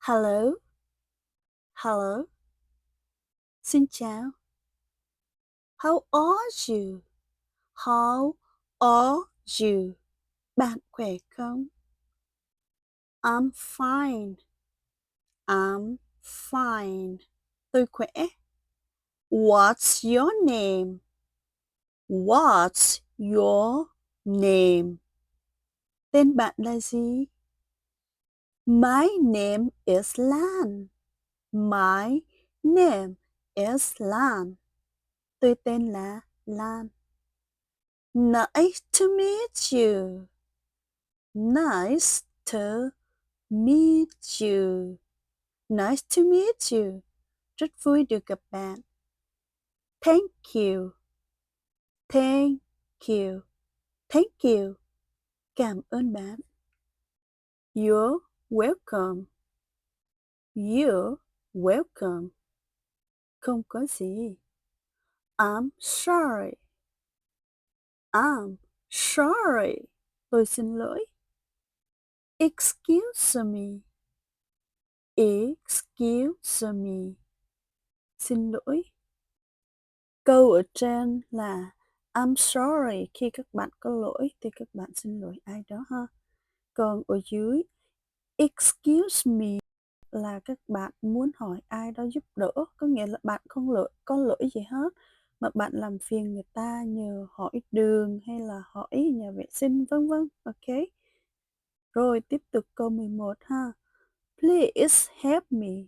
Hello, hello, xin chào. How are you? How are you? Bạn khỏe không? I'm fine. I'm fine. Tôi khỏe. What's your name? What's your name? Tên bạn là gì? My name is Lan. My name is Lan. Tôi tên là Lan. Nice to meet you. Nice to meet you. Nice to meet you. Rất vui được gặp bạn. Thank you. Thank you. Thank you. Cảm ơn bạn. You're welcome. You're welcome. Không có gì. I'm sorry. I'm sorry. Tôi xin lỗi. Excuse me. Excuse me. Xin lỗi. Câu ở trên là I'm sorry khi các bạn có lỗi thì các bạn xin lỗi ai đó ha. Còn ở dưới excuse me là các bạn muốn hỏi ai đó giúp đỡ, có nghĩa là bạn không có lỗi gì hết mà bạn làm phiền người ta nhờ hỏi đường hay là hỏi nhà vệ sinh vân vân. Ok. Rồi tiếp tục câu 11 ha. Please help me.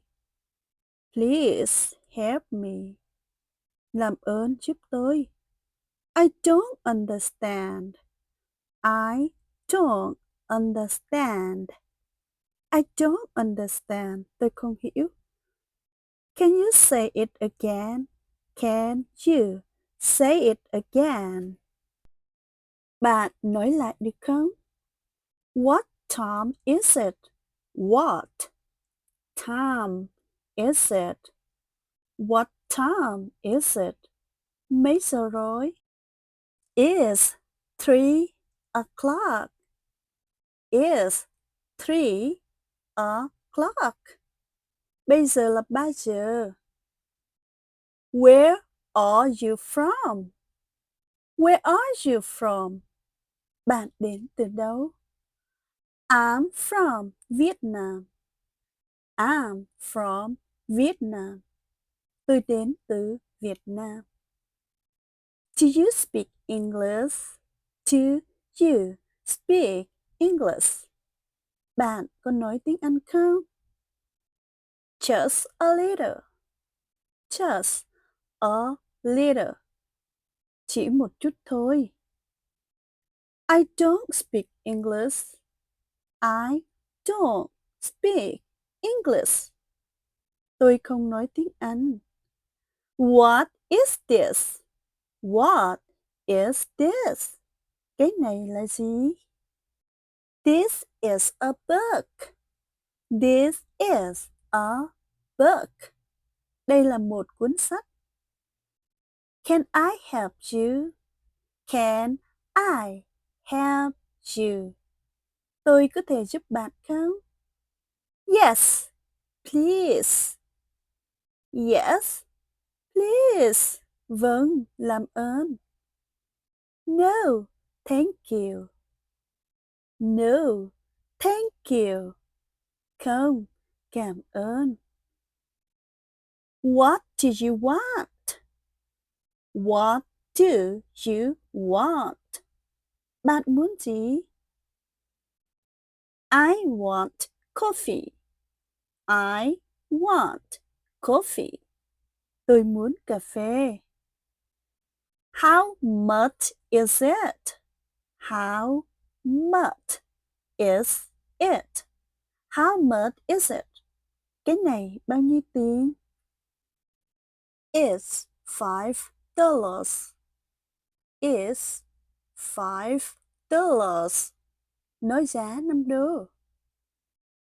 Please help me. Làm ơn giúp tôi. I don't understand. I don't understand. I don't understand. Tôi không hiểu. Can you say it again? Can you say it again? Bạn nói lại được không? What time is it? What time is it? What time is it? Mấy giờ rồi? It's 3 o'clock. It's 3 o'clock. Bây giờ là 3 giờ. Where are you from? Where are you from? Bạn đến từ đâu? I'm from Vietnam. I'm from Vietnam. Tôi đến từ Việt Nam. Do you speak English? Do you speak English? Bạn có nói tiếng Anh không? Just a little. Just a little. Chỉ một chút thôi. I don't speak English. I don't speak English. Tôi không nói tiếng Anh. What is this? What is this? Cái này là gì? This is a book. This is a book. Đây là một cuốn sách. Can I help you? Can I help you? Tôi có thể giúp bạn không? Yes, please. Yes, please. Vâng, làm ơn. No, thank you. No, thank you. Không, cảm ơn. What do you want? What do you want? Bạn muốn gì? I want coffee. I want coffee. Tôi muốn cà phê. How much is it? How much is it? How much is it? Cái này bao nhiêu tiền? It's $5. It's $5. Nói giá $5.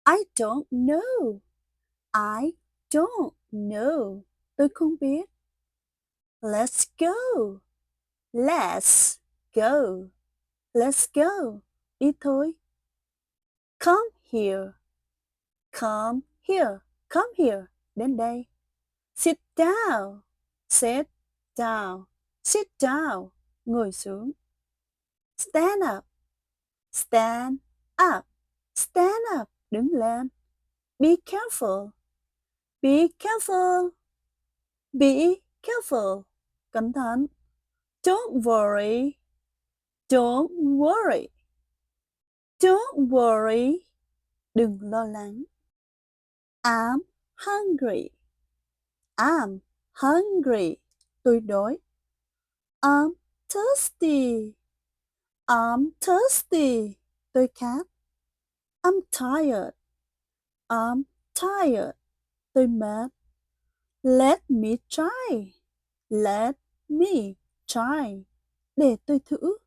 I don't know. I don't know. Tôi không biết. Let's go. Let's go. Let's go. Đi thôi. Come here. Come Here, come here, đến đây. Sit down, sit down, sit down, ngồi xuống. Stand up, stand up, stand up, đứng lên. Be careful, be careful, be careful, cẩn thận. Don't worry, don't worry, don't worry, đừng lo lắng. I'm hungry, I'm hungry, tôi đói. I'm thirsty, I'm thirsty, tôi khát. I'm tired, I'm tired, tôi mệt. Let me try, let me try, để tôi thử.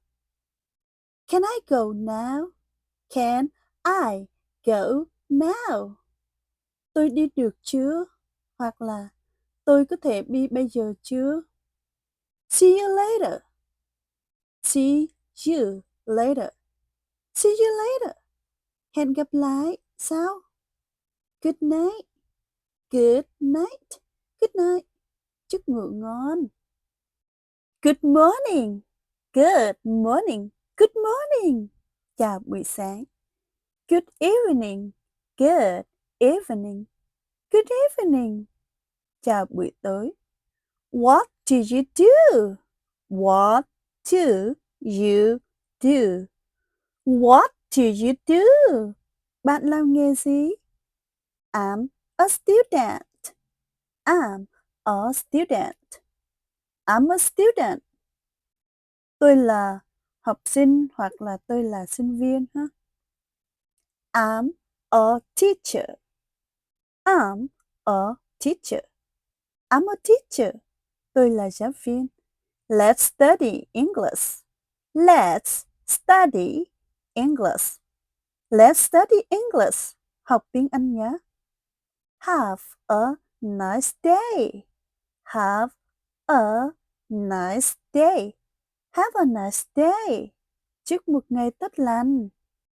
Can I go now? Can I go now? Tôi đi được chưa? Hoặc là tôi có thể đi bây giờ chưa? See you later. See you later. See you later. Hẹn gặp lại. Sao? Good night. Good night. Good night. Chúc ngủ ngon. Good morning. Good morning. Good morning. Chào buổi sáng. Good evening. Good evening. Good evening. Chào buổi tối. What do you do? What do you do? What do you do? Bạn làm nghề gì? I'm a student. I'm a student. I'm a student. Tôi là học sinh hoặc là tôi là sinh viên ha. I'm a teacher. I'm a teacher. I'm a teacher. Tôi là giáo viên. Let's study English. Let's study English. Let's study English. Học tiếng Anh nhé. Have a nice day. Have a nice day. Have a nice day. Chúc một ngày tốt lành.